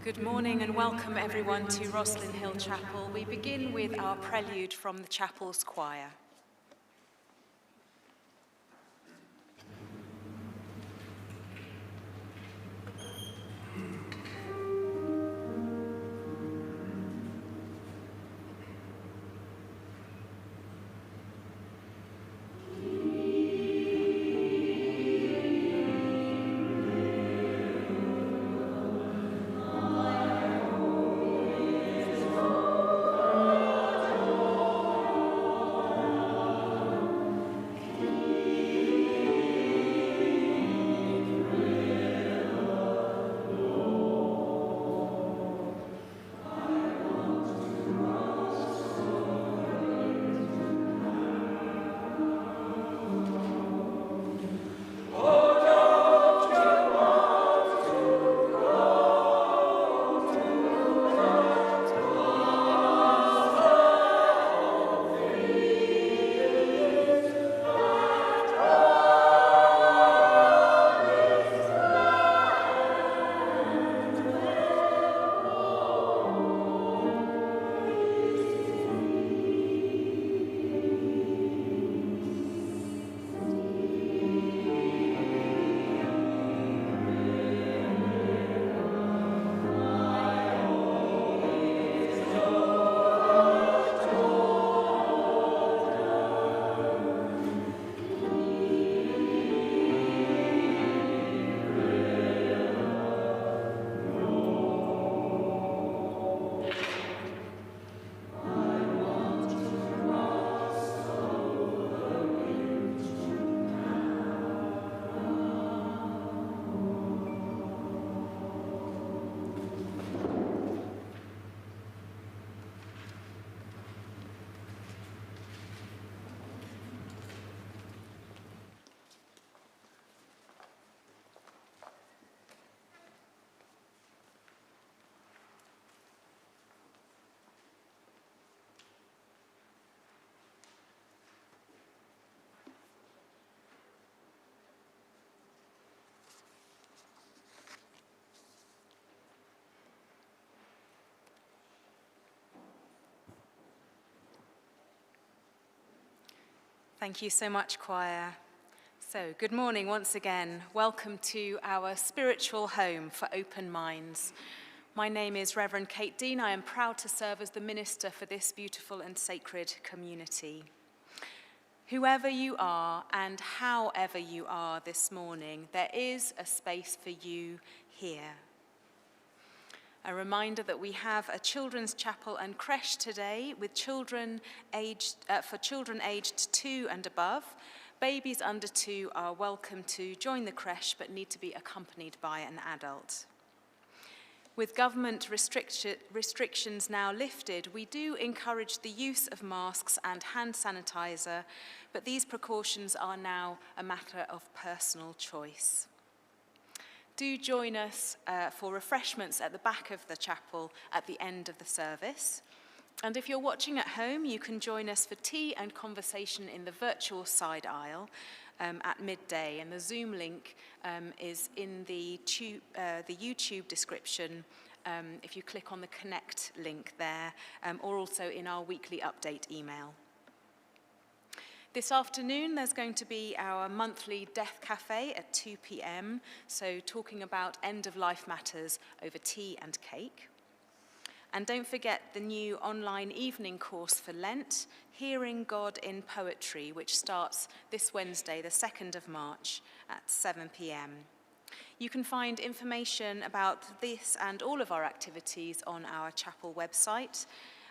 Good morning and welcome everyone to Roslyn Hill Chapel. We begin with our Prelude from the chapel's choir. Thank you so much, choir. So, good morning once again. Welcome to our spiritual home for open minds. My name is Reverend Kate Dean. I am proud to serve as the minister for this beautiful and sacred community. Whoever you are and however you are this morning, there is a space for you here. A reminder that we have a children's chapel and creche today with children for children aged 2 and above. Babies under 2 are welcome to join the creche but need to be accompanied by an adult. With government restrictions now lifted, we do encourage the use of masks and hand sanitizer, but these precautions are now a matter of personal choice. Do join us for refreshments at the back of the chapel at the end of the service. And if you're watching at home, you can join us for tea and conversation in the virtual side aisle at midday. And the Zoom link is in the YouTube description if you click on the Connect link there, or also in our weekly update email. This afternoon, there's going to be our monthly Death Cafe at 2 p.m, so talking about end-of-life matters over tea and cake. And don't forget the new online evening course for Lent, Hearing God in Poetry, which starts this Wednesday, the 2nd of March at 7 p.m. You can find information about this and all of our activities on our chapel website.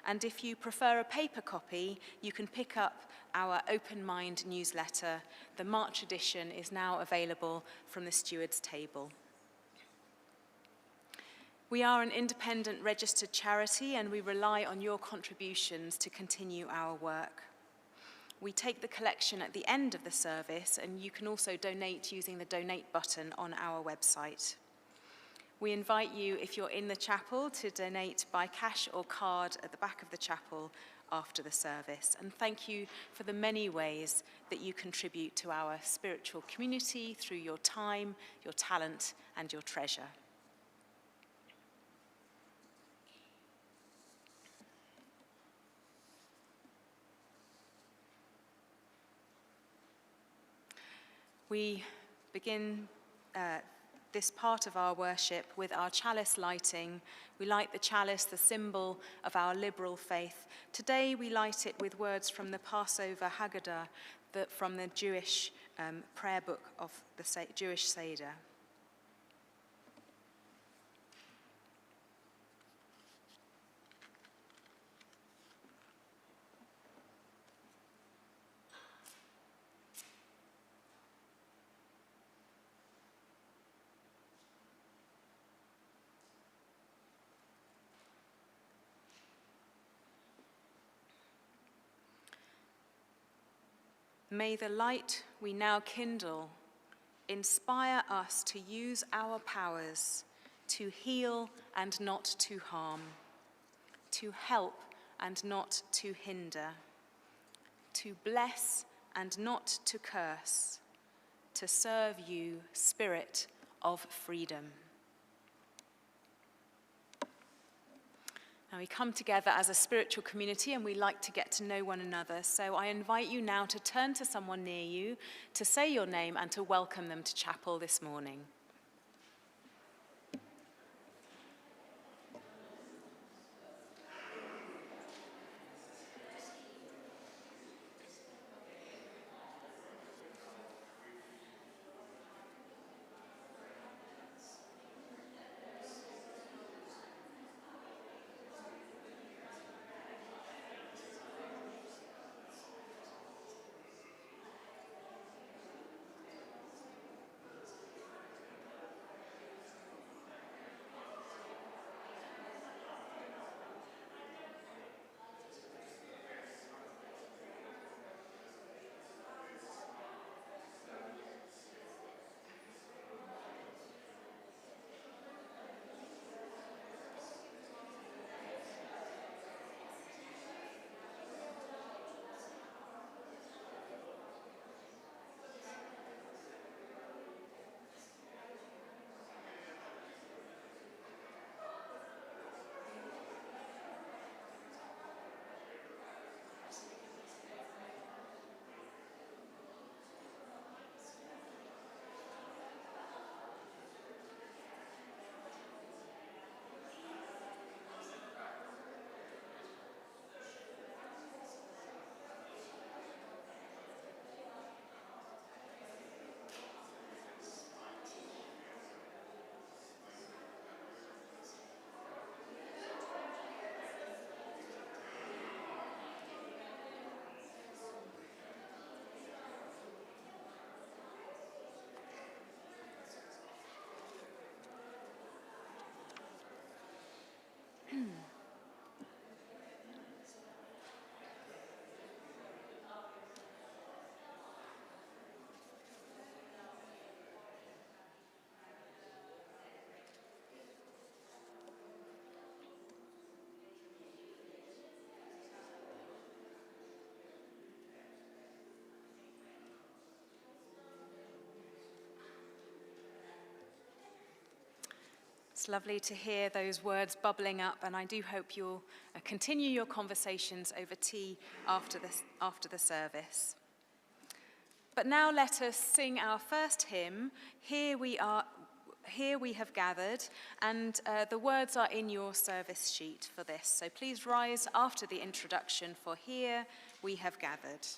And if you prefer a paper copy, you can pick up our Open Mind newsletter. The March edition is now available from the steward's table. We are an independent registered charity and we rely on your contributions to continue our work. We take the collection at the end of the service, and you can also donate using the donate button on our website. We invite you, if you're in the chapel, to donate by cash or card at the back of the chapel after the service. And thank you for the many ways that you contribute to our spiritual community through your time, your talent, and your treasure. We begin this part of our worship with our chalice lighting. We light the chalice, the symbol of our liberal faith. Today we light it with words from the Passover Haggadah, from the Jewish prayer book of the Jewish Seder. May the light we now kindle inspire us to use our powers to heal and not to harm, to help and not to hinder, to bless and not to curse, to serve you, Spirit of freedom. Now we come together as a spiritual community and we like to get to know one another. So I invite you now to turn to someone near you, to say your name and to welcome them to chapel this morning. It's lovely to hear those words bubbling up, and I do hope you'll continue your conversations over tea after the service. But now let us sing our first hymn, Here We Have Gathered, and the words are in your service sheet for this. So please rise after the introduction for Here We Have Gathered.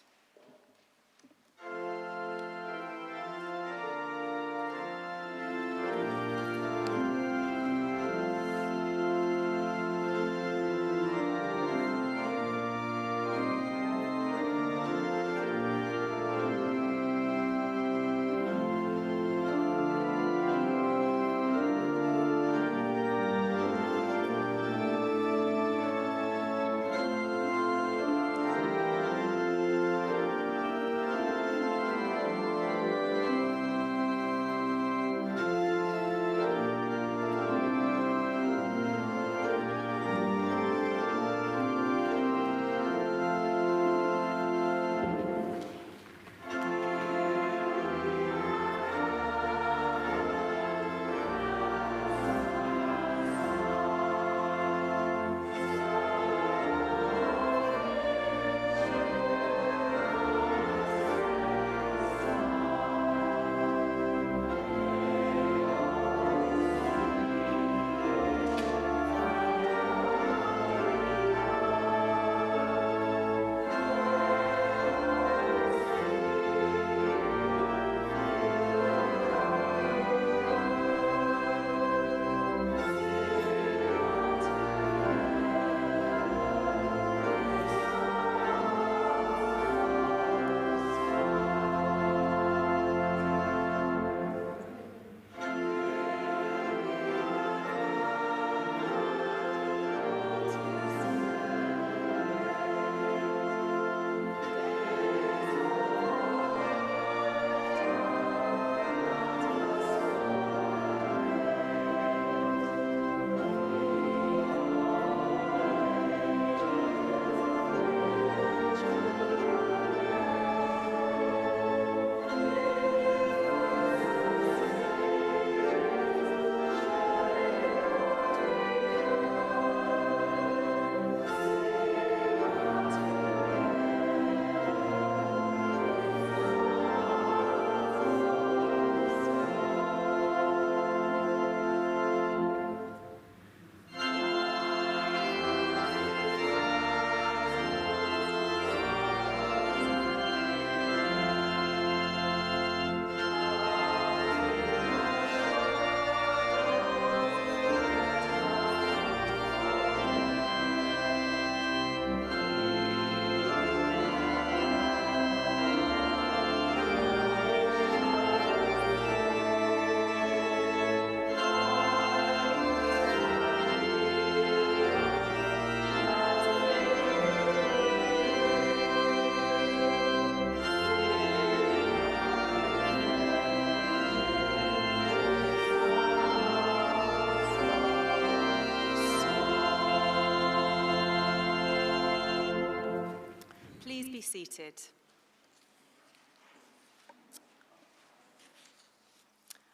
be seated.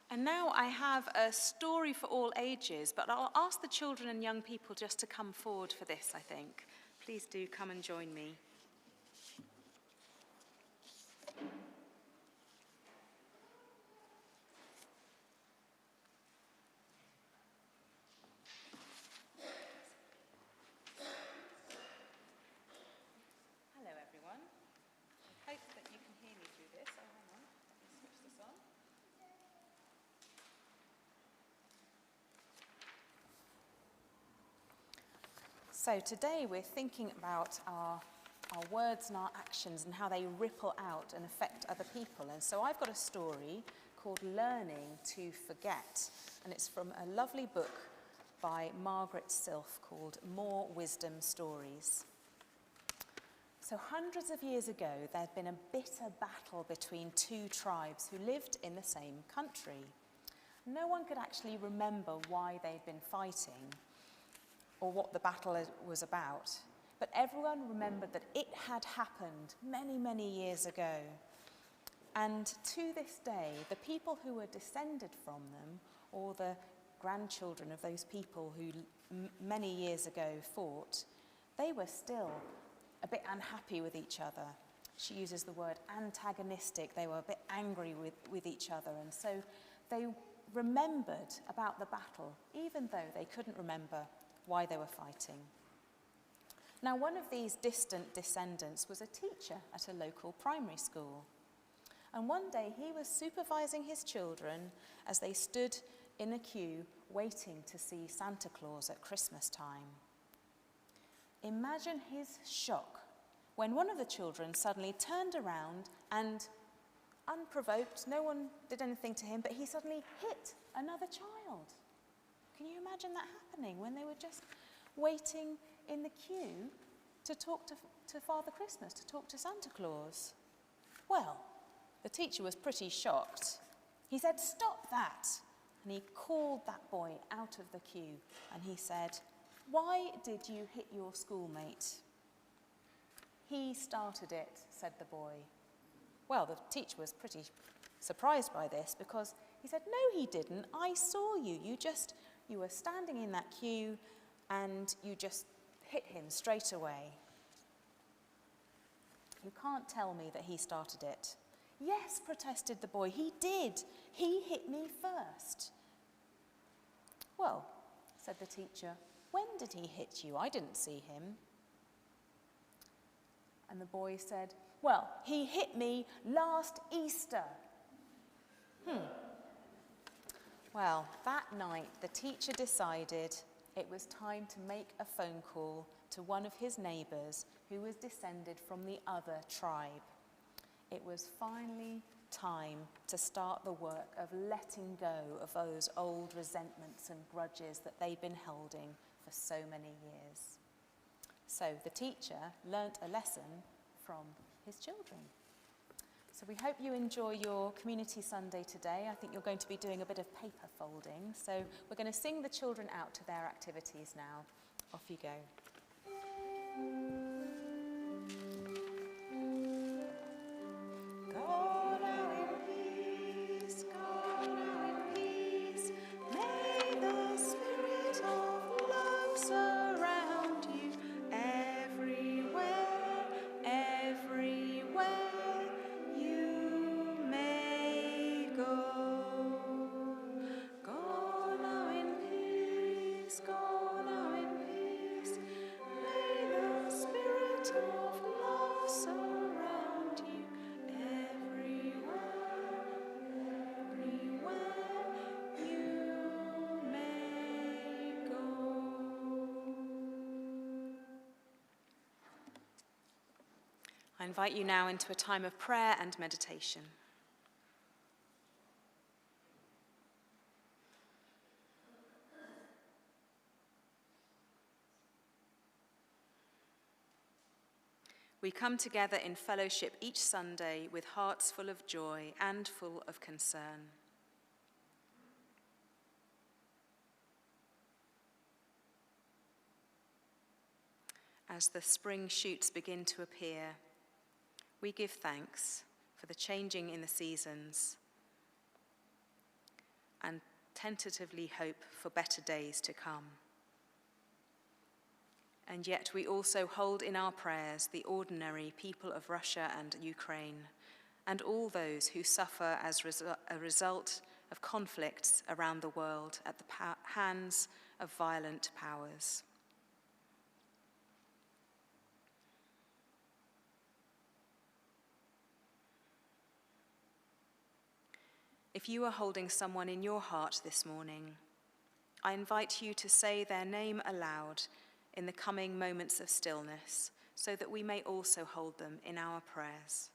And now I have a story for all ages, but I'll ask the children and young people just to come forward for this, I think. Please do come and join me. Hello, everyone. I hope that you can hear me through this. Oh, hang on. Let me switch this on. So today we're thinking about our words and our actions and how they ripple out and affect other people. And so I've got a story called Learning to Forget. And it's from a lovely book by Margaret Silf called More Wisdom Stories. So hundreds of years ago, there'd been a bitter battle between two tribes who lived in the same country. No one could actually remember why they'd been fighting or what the battle was about, but everyone remembered that it had happened many, many years ago. And to this day, the people who were descended from them, or the grandchildren of those people who many years ago fought, they were still a bit unhappy with each other. She uses the word antagonistic. They were a bit angry with each other, and so they remembered about the battle, even though they couldn't remember why they were fighting. Now, one of these distant descendants was a teacher at a local primary school. And one day he was supervising his children as they stood in a queue waiting to see Santa Claus at Christmas time. Imagine his shock when one of the children suddenly turned around and, unprovoked, no one did anything to him, but he suddenly hit another child. Can you imagine that happening when they were just waiting in the queue to talk to Father Christmas, to talk to Santa Claus? Well, the teacher was pretty shocked. He said, "Stop that!" And he called that boy out of the queue and he said, "Why did you hit your schoolmate?" "He started it," said the boy. Well, the teacher was pretty surprised by this because he said, "No, he didn't. I saw you. You were standing in that queue and you just hit him straight away." "You can't tell me that he started it." "Yes," protested the boy, "he did. He hit me first." "Well," said the teacher, "when did he hit you? I didn't see him." And the boy said, "Well, he hit me last Easter." Well, that night, the teacher decided it was time to make a phone call to one of his neighbours who was descended from the other tribe. It was finally time to start the work of letting go of those old resentments and grudges that they'd been holding for so many years. So the teacher learnt a lesson from his children. So we hope you enjoy your Community Sunday today. I think you're going to be doing a bit of paper folding. So we're going to sing the children out to their activities now. Off you go. Go now in peace, go now in peace. May the spirit of love surround you everywhere, everywhere you may go. Go now in peace, go now in peace. May the spirit of love surround you everywhere, everywhere you may go. I invite you now into a time of prayer and meditation. We come together in fellowship each Sunday with hearts full of joy and full of concern. As the spring shoots begin to appear, We give thanks for the changing in the seasons and tentatively hope for better days to come. And yet we also hold in our prayers the ordinary people of Russia and Ukraine, and all those who suffer as a result of conflicts around the world at the hands of violent powers. If you are holding someone in your heart this morning, I invite you to say their name aloud in the coming moments of stillness, so that we may also hold them in our prayers.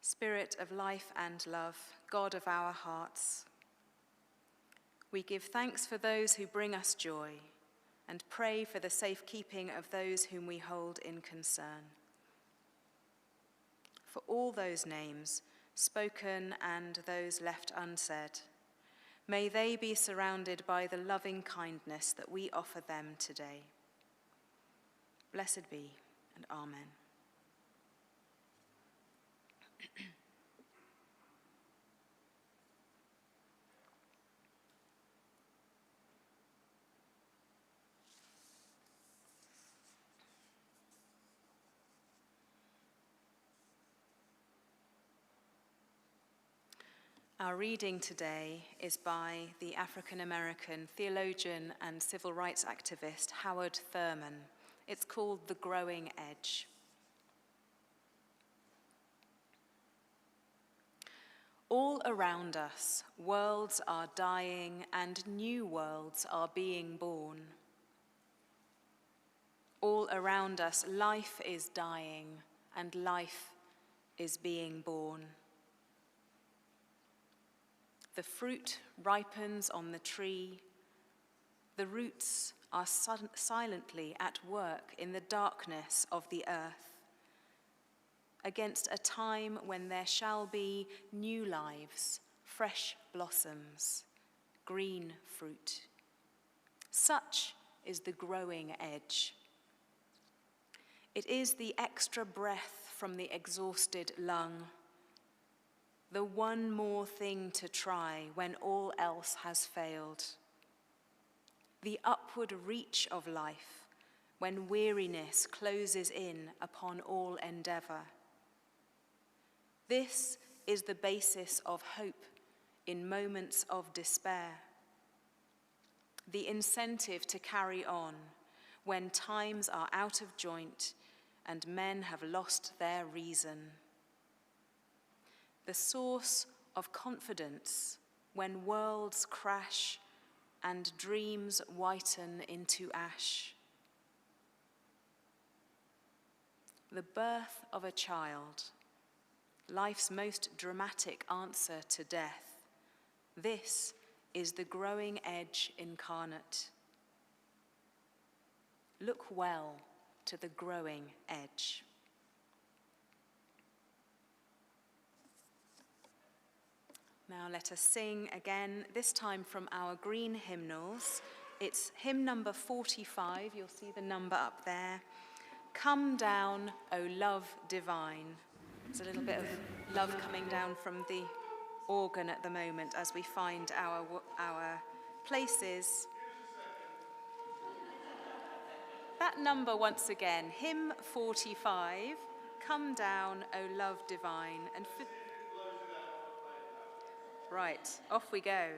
Spirit of life and love, God of our hearts, we give thanks for those who bring us joy and pray for the safekeeping of those whom we hold in concern. For all those names, spoken and those left unsaid, may they be surrounded by the loving kindness that we offer them today. Blessed be, and amen. Our reading today is by the African-American theologian and civil rights activist Howard Thurman. It's called The Growing Edge. All around us, worlds are dying and new worlds are being born. All around us, life is dying and life is being born. The fruit ripens on the tree. The roots are silently at work in the darkness of the earth, against a time when there shall be new lives, fresh blossoms, green fruit. Such is the growing edge. It is the extra breath from the exhausted lung, the one more thing to try when all else has failed. The upward reach of life when weariness closes in upon all endeavor. This is the basis of hope in moments of despair. The incentive to carry on when times are out of joint and men have lost their reason. The source of confidence when worlds crash and dreams whiten into ash. The birth of a child, life's most dramatic answer to death. This is the growing edge incarnate. Look well to the growing edge. Now let us sing again, this time from our green hymnals. It's hymn number 45, you'll see the number up there. Come down, O love divine. There's a little bit of love coming down from the organ at the moment as we find our places. That number once again, hymn 45, Come down, O love divine. And right, off we go.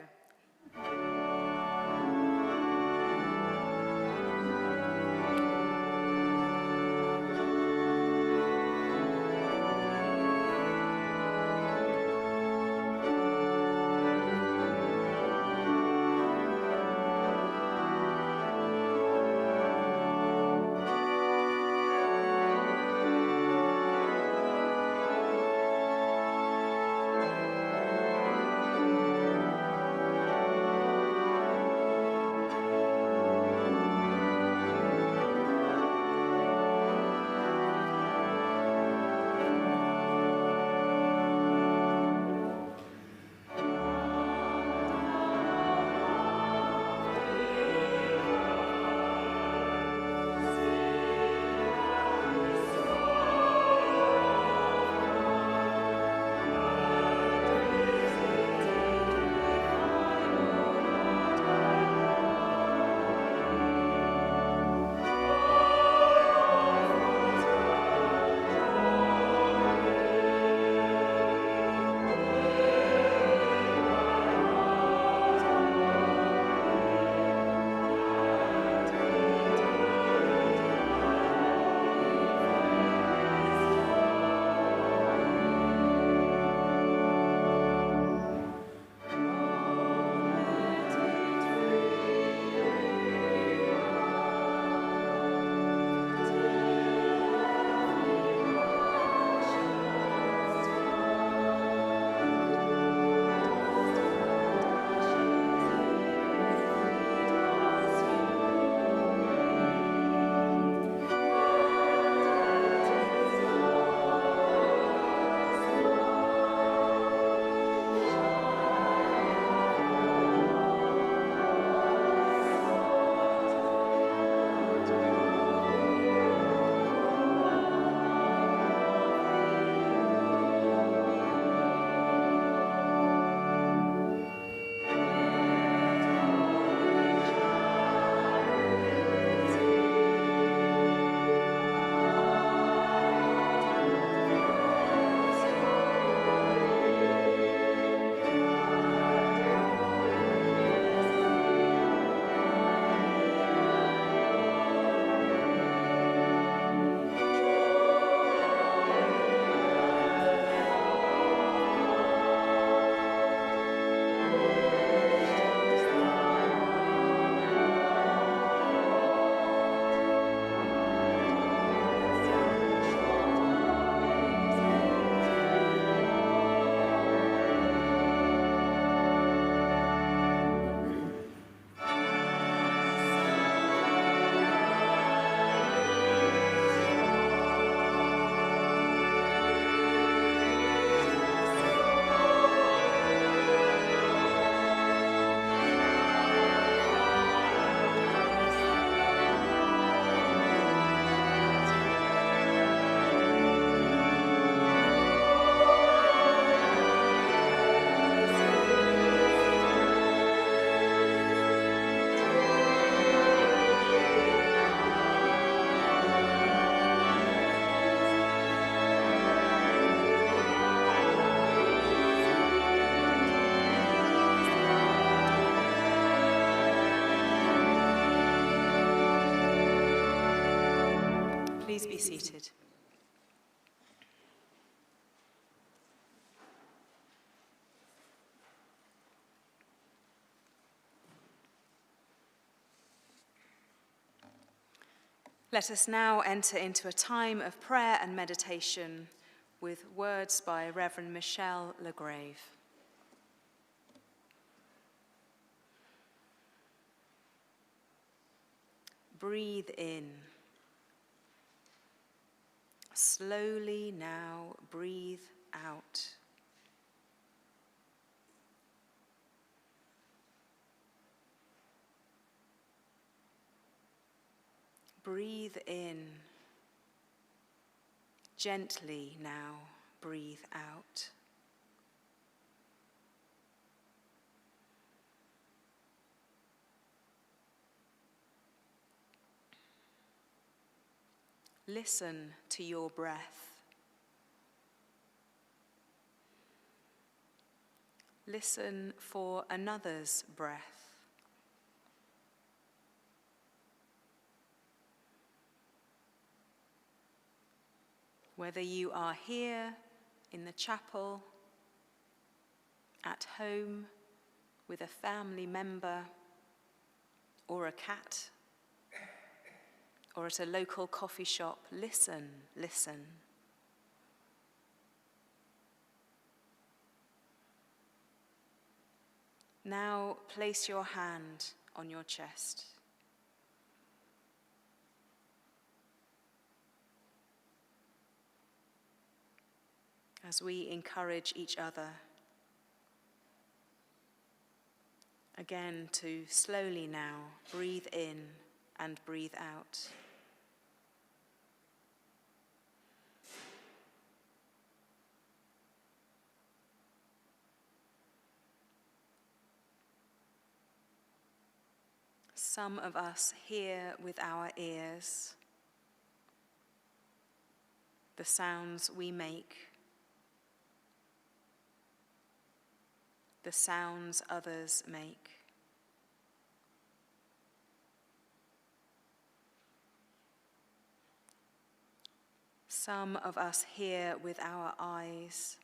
Please be seated. Let us now enter into a time of prayer and meditation with words by Reverend Michelle Lagrave. Breathe in. Slowly now breathe out. Breathe in. Gently now breathe out. Listen to your breath. Listen for another's breath. Whether you are here in the chapel, at home, with a family member, or a cat, or at a local coffee shop, listen, listen. Now place your hand on your chest. As we encourage each other, again to slowly now breathe in and breathe out. Some of us hear with our ears the sounds we make, the sounds others make. Some of us hear with our eyes,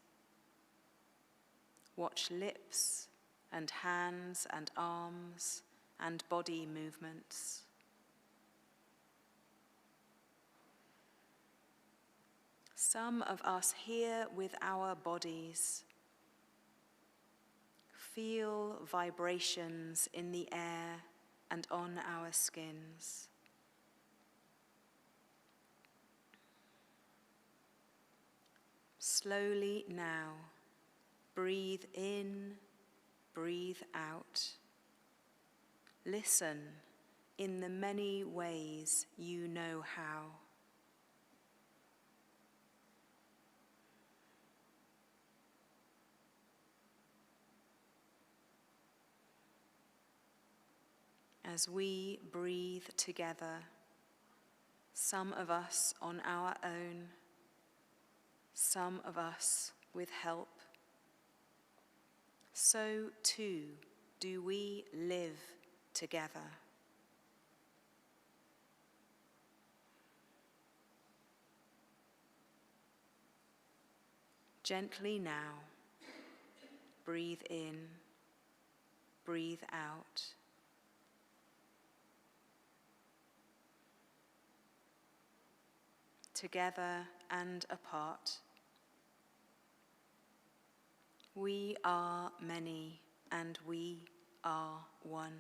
watch lips and hands and arms and body movements. Some of us hear with our bodies, feel vibrations in the air and on our skins. Slowly now, breathe in, breathe out. Listen in the many ways you know how. As we breathe together, some of us on our own, some of us with help, so too do we live together. Gently now, breathe in, breathe out. Together and apart. We are many and we are one.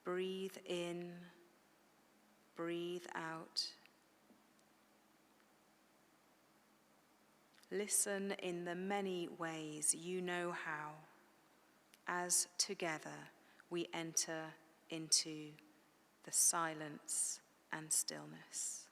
Breathe in, breathe out. Listen in the many ways you know how, as together we enter into the silence and stillness.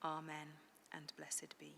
Amen, and blessed be.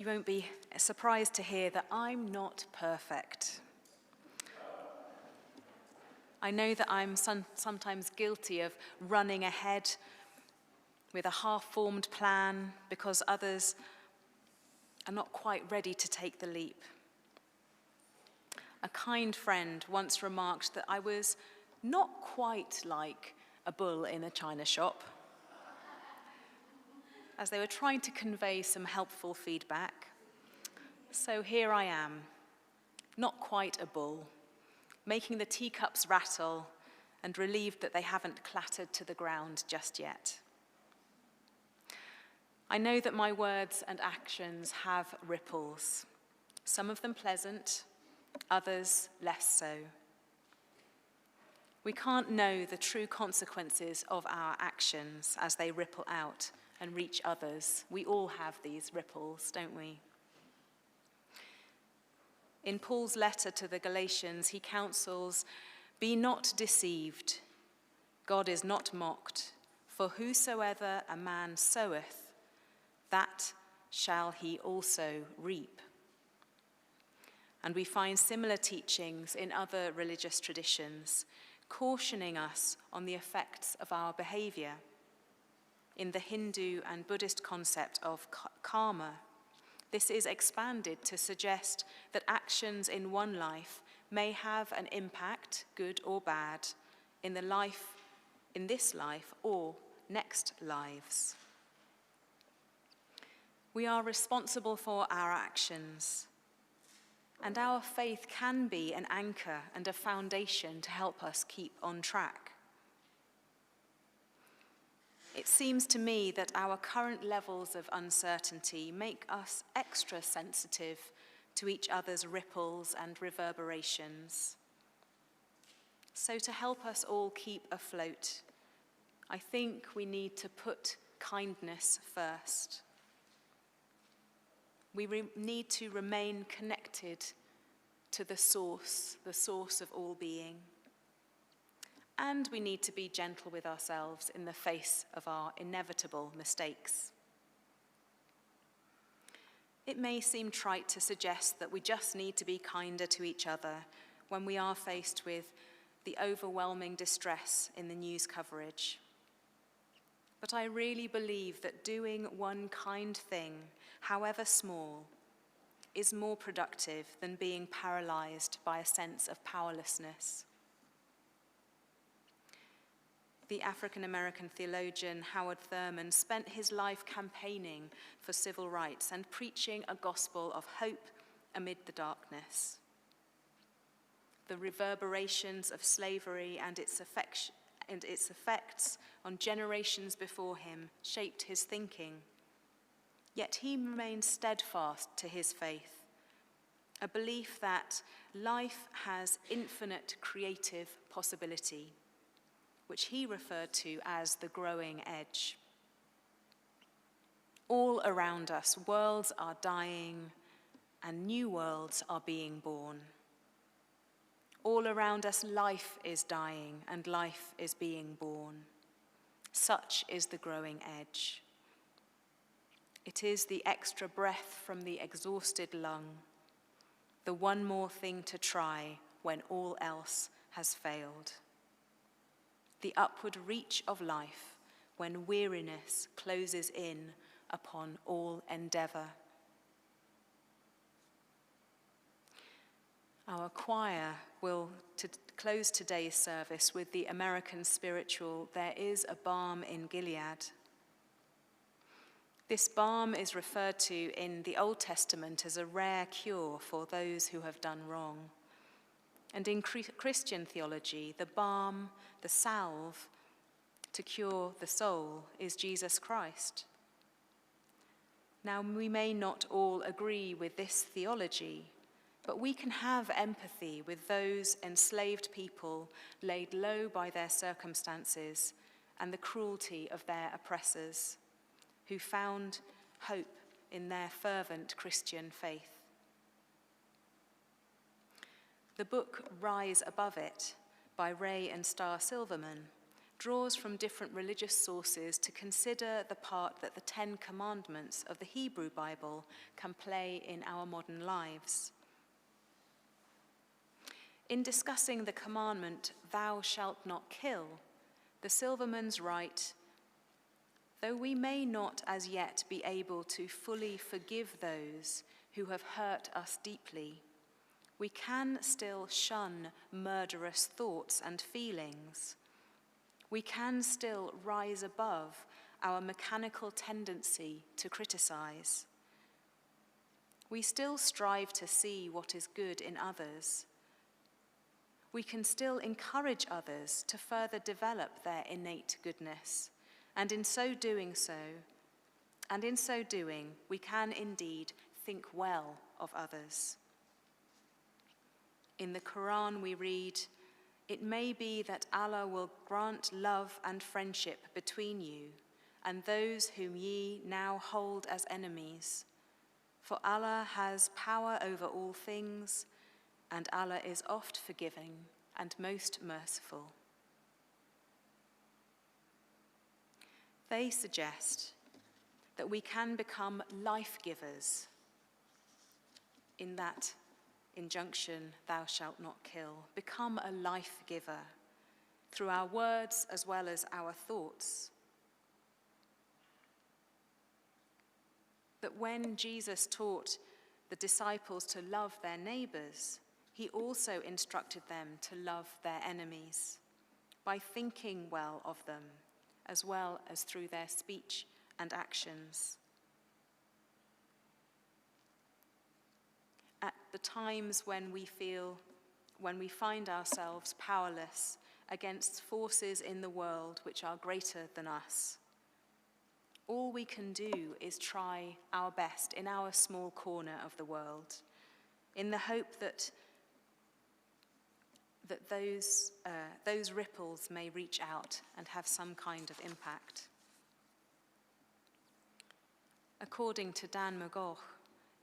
You won't be surprised to hear that I'm not perfect. I know that I'm sometimes guilty of running ahead with a half-formed plan because others are not quite ready to take the leap. A kind friend once remarked that I was not quite like a bull in a china shop, as they were trying to convey some helpful feedback. So here I am, not quite a bull, making the teacups rattle and relieved that they haven't clattered to the ground just yet. I know that my words and actions have ripples, some of them pleasant, others less so. We can't know the true consequences of our actions as they ripple out and reach others. We all have these ripples, don't we? In Paul's letter to the Galatians, he counsels, "Be not deceived. God is not mocked. For whosoever a man soweth, that shall he also reap." And we find similar teachings in other religious traditions. cautioning us on the effects of our behavior. In the Hindu and Buddhist concept of karma, this is expanded to suggest that actions in one life may have an impact, good or bad, in this life or next lives. We are responsible for our actions, and our faith can be an anchor and a foundation to help us keep on track. It seems to me that our current levels of uncertainty make us extra sensitive to each other's ripples and reverberations. So to help us all keep afloat, I think we need to put kindness first. We need to remain connected to the source of all being. And we need to be gentle with ourselves in the face of our inevitable mistakes. It may seem trite to suggest that we just need to be kinder to each other when we are faced with the overwhelming distress in the news coverage. But I really believe that doing one kind thing, however small, is more productive than being paralyzed by a sense of powerlessness. The African-American theologian Howard Thurman spent his life campaigning for civil rights and preaching a gospel of hope amid the darkness. The reverberations of slavery and its effects on generations before him shaped his thinking. Yet he remained steadfast to his faith, a belief that life has infinite creative possibility, which he referred to as the growing edge. All around us, worlds are dying and new worlds are being born. All around us, life is dying and life is being born. Such is the growing edge. It is the extra breath from the exhausted lung, the one more thing to try when all else has failed. The upward reach of life when weariness closes in upon all endeavor. Our choir will close today's service with the American spiritual, "There is a balm in Gilead." This balm is referred to in the Old Testament as a rare cure for those who have done wrong. And in Christian theology, the balm, the salve to cure the soul is Jesus Christ. Now, we may not all agree with this theology, but we can have empathy with those enslaved people laid low by their circumstances and the cruelty of their oppressors, who found hope in their fervent Christian faith. The book Rise Above It by Ray and Star Silverman draws from different religious sources to consider the part that the 10 Commandments of the Hebrew Bible can play in our modern lives. In discussing the commandment, "Thou shalt not kill," the Silvermans write, "Though we may not as yet be able to fully forgive those who have hurt us deeply, we can still shun murderous thoughts and feelings. We can still rise above our mechanical tendency to criticize. We still strive to see what is good in others. We can still encourage others to further develop their innate goodness, and in so doing, we can indeed think well of others." In the Quran we read, "It may be that Allah will grant love and friendship between you and those whom ye now hold as enemies, for Allah has power over all things, and Allah is oft forgiving and most merciful." They suggest that we can become life givers in that injunction, "Thou shalt not kill." Become a life giver through our words as well as our thoughts. That when Jesus taught the disciples to love their neighbors, he also instructed them to love their enemies by thinking well of them, as well as through their speech and actions. At the times when we find ourselves powerless against forces in the world which are greater than us, all we can do is try our best in our small corner of the world, in the hope that those ripples may reach out and have some kind of impact. According to Dan McGough,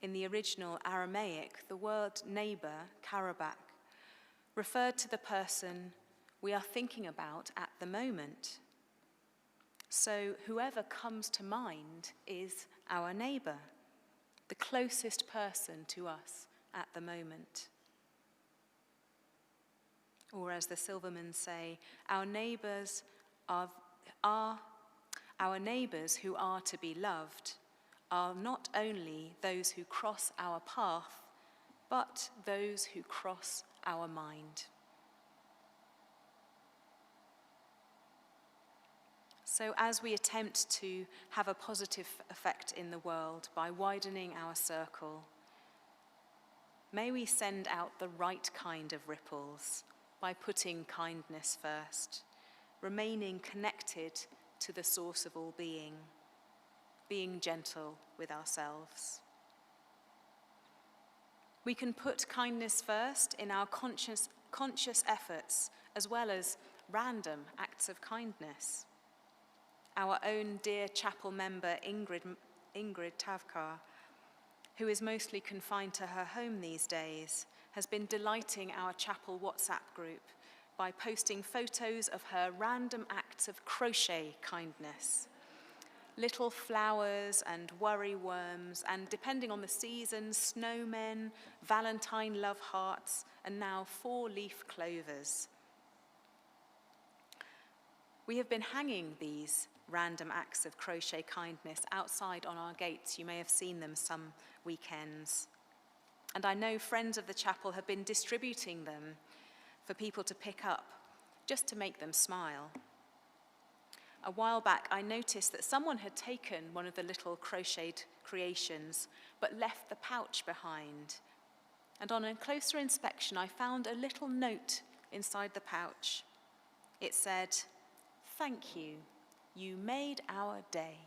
in the original Aramaic, the word neighbor, karabak, referred to the person we are thinking about at the moment. So whoever comes to mind is our neighbor, the closest person to us at the moment. Or as the Silvermans say, our neighbors who are to be loved are not only those who cross our path, but those who cross our mind. So as we attempt to have a positive effect in the world by widening our circle, may we send out the right kind of ripples by putting kindness first, remaining connected to the source of all being gentle with ourselves. We can put kindness first in our conscious efforts as well as random acts of kindness. Our own dear chapel member Ingrid Tavkar, who is mostly confined to her home these days, has been delighting our chapel WhatsApp group by posting photos of her random acts of crochet kindness. Little flowers and worry worms, and depending on the season, snowmen, Valentine love hearts, and now 4-leaf clovers. We have been hanging these random acts of crochet kindness outside on our gates. You may have seen them some weekends. And I know friends of the chapel have been distributing them for people to pick up, just to make them smile. A while back, I noticed that someone had taken one of the little crocheted creations, but left the pouch behind. And on a closer inspection, I found a little note inside the pouch. It said, "Thank you, you made our day."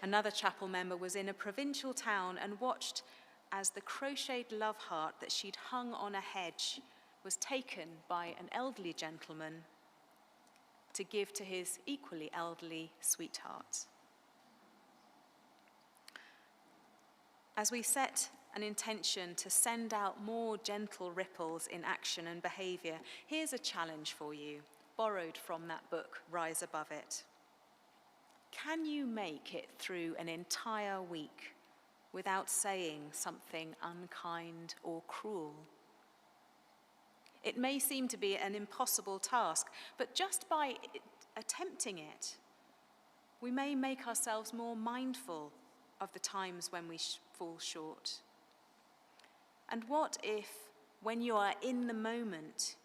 Another chapel member was in a provincial town and watched as the crocheted love heart that she'd hung on a hedge was taken by an elderly gentleman to give to his equally elderly sweetheart. As we set an intention to send out more gentle ripples in action and behavior, here's a challenge for you, borrowed from that book, Rise Above It. Can you make it through an entire week without saying something unkind or cruel? It may seem to be an impossible task, but just by attempting it, we may make ourselves more mindful of the times when we fall short. And what if, when you are in the moment,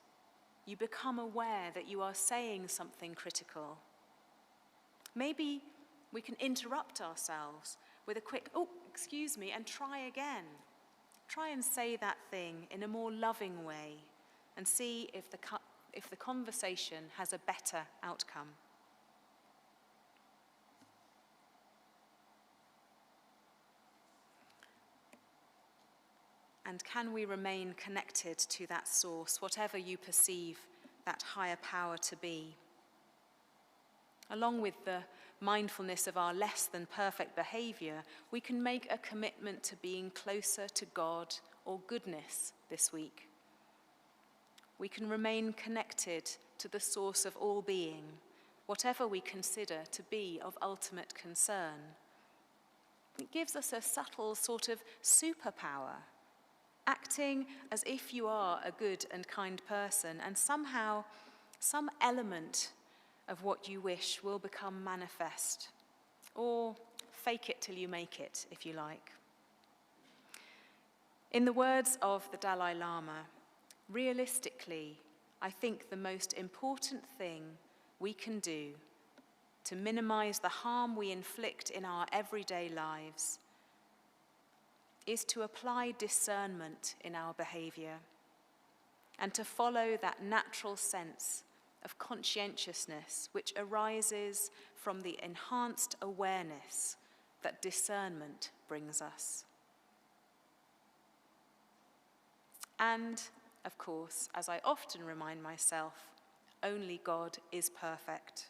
you become aware that you are saying something critical? Maybe we can interrupt ourselves with a quick, "Oh, excuse me," and try again. Try and say that thing in a more loving way and see if the conversation has a better outcome. And can we remain connected to that source, whatever you perceive that higher power to be? Along with the mindfulness of our less than perfect behavior, we can make a commitment to being closer to God or goodness this week. We can remain connected to the source of all being, whatever we consider to be of ultimate concern. It gives us a subtle sort of superpower, acting as if you are a good and kind person, and somehow some element of what you wish will become manifest, or fake it till you make it, if you like. In the words of the Dalai Lama, realistically, I think the most important thing we can do to minimize the harm we inflict in our everyday lives is to apply discernment in our behavior and to follow that natural sense of conscientiousness which arises from the enhanced awareness that discernment brings us. And, of course, as I often remind myself, only God is perfect.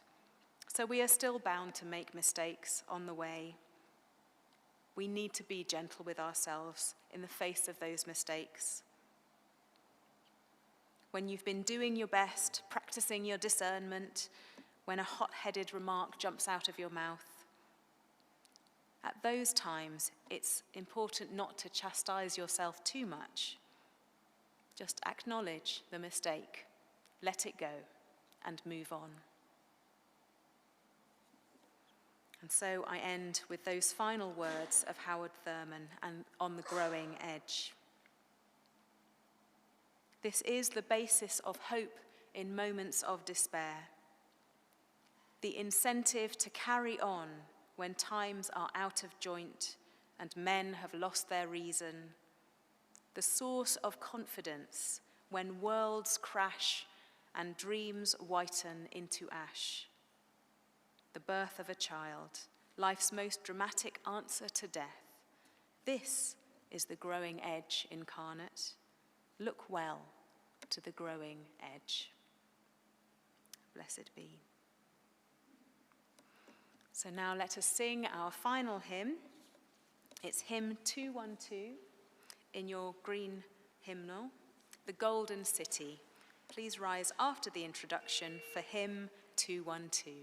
So we are still bound to make mistakes on the way. We need to be gentle with ourselves in the face of those mistakes. When you've been doing your best, practicing your discernment, when a hot-headed remark jumps out of your mouth, at those times, it's important not to chastise yourself too much. Just acknowledge the mistake, let it go, and move on. And so I end with those final words of Howard Thurman and On the Growing Edge. This is the basis of hope in moments of despair, the incentive to carry on when times are out of joint and men have lost their reason, the source of confidence when worlds crash and dreams whiten into ash, the birth of a child, life's most dramatic answer to death. This is the growing edge incarnate. Look well to the growing edge. Blessed be. So now let us sing our final hymn. It's hymn 212 in your green hymnal, The Golden City. Please rise after the introduction for hymn 212.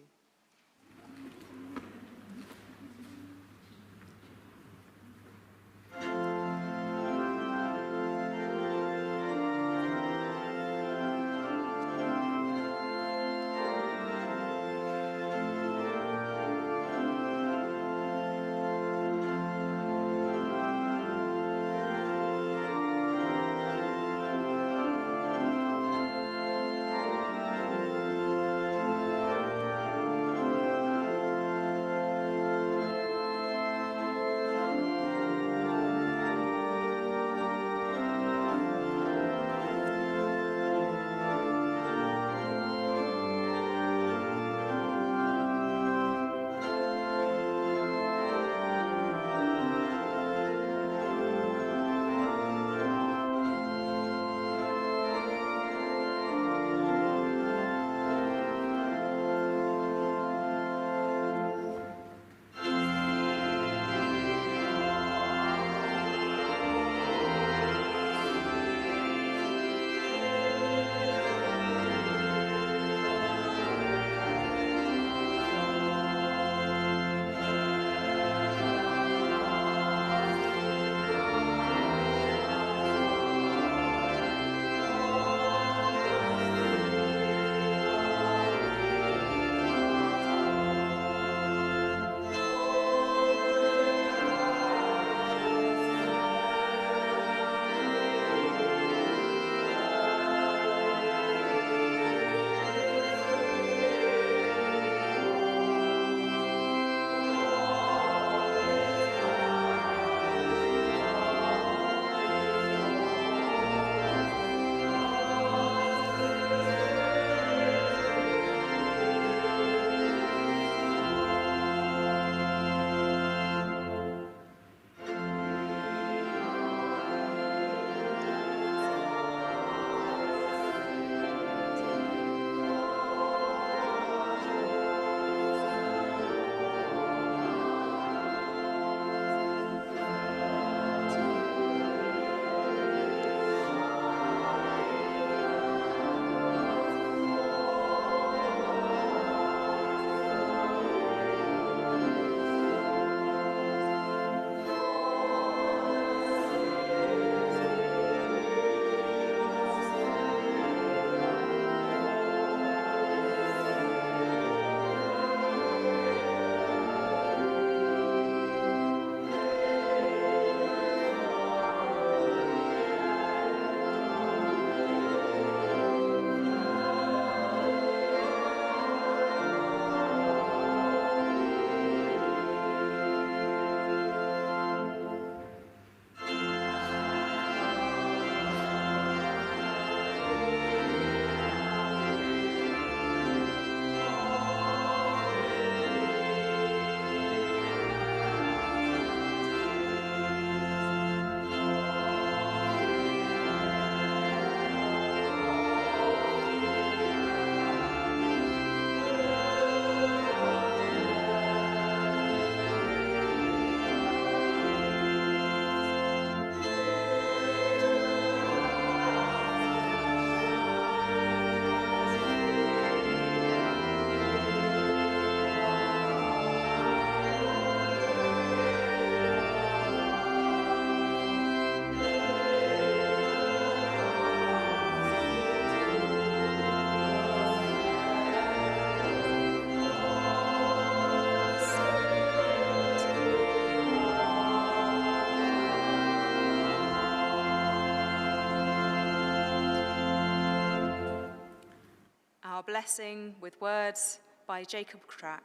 blessing with words by Jacob Crack.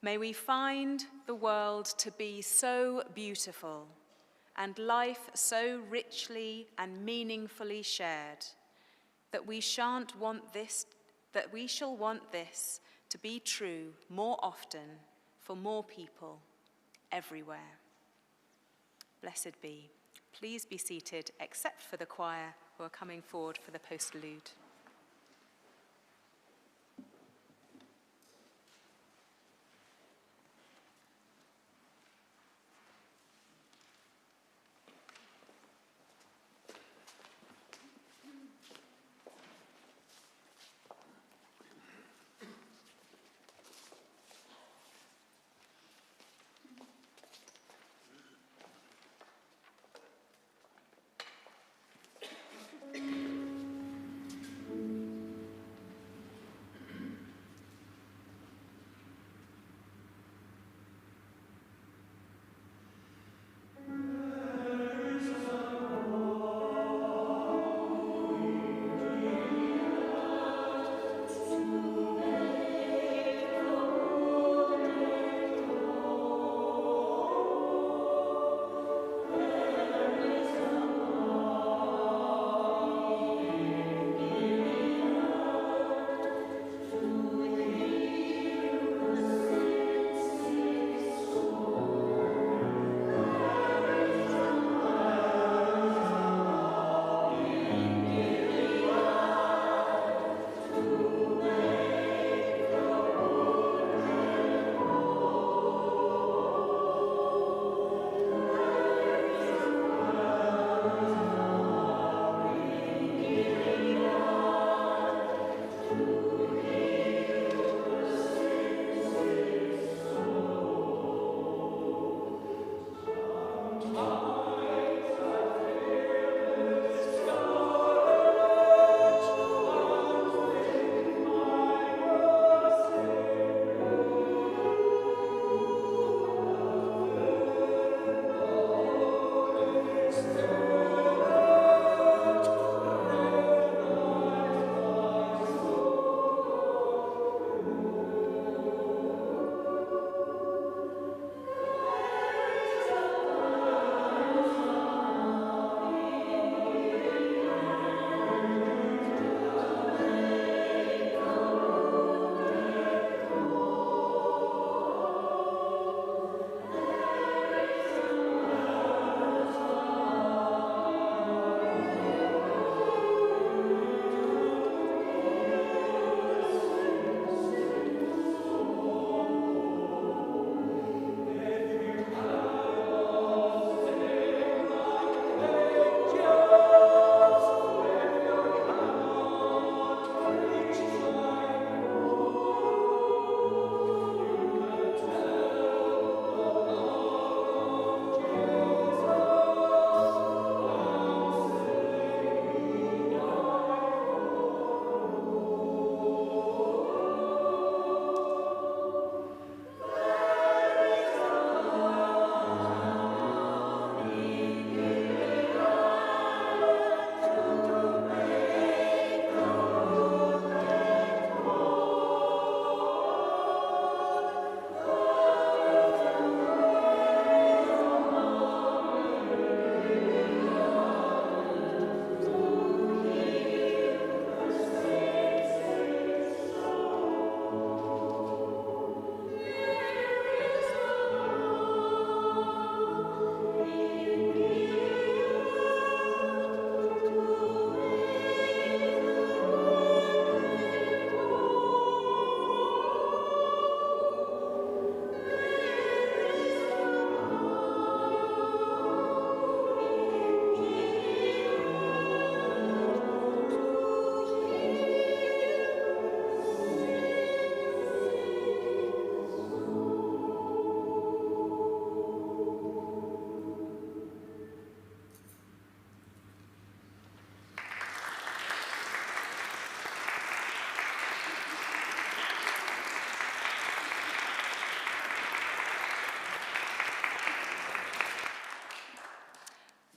May we find the world to be so beautiful and life so richly and meaningfully shared that we shall want this to be true more often for more people everywhere. Blessed be. Please be seated, except for the choir who are coming forward for the postlude.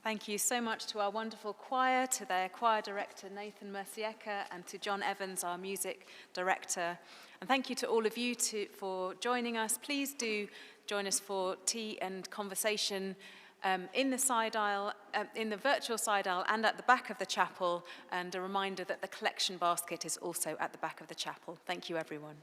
Thank you so much to our wonderful choir, to their choir director, Nathan Mercieca, and to John Evans, our music director. And thank you to all of you for joining us. Please do join us for tea and conversation in the side aisle, in the virtual side aisle, and at the back of the chapel. And a reminder that the collection basket is also at the back of the chapel. Thank you, everyone.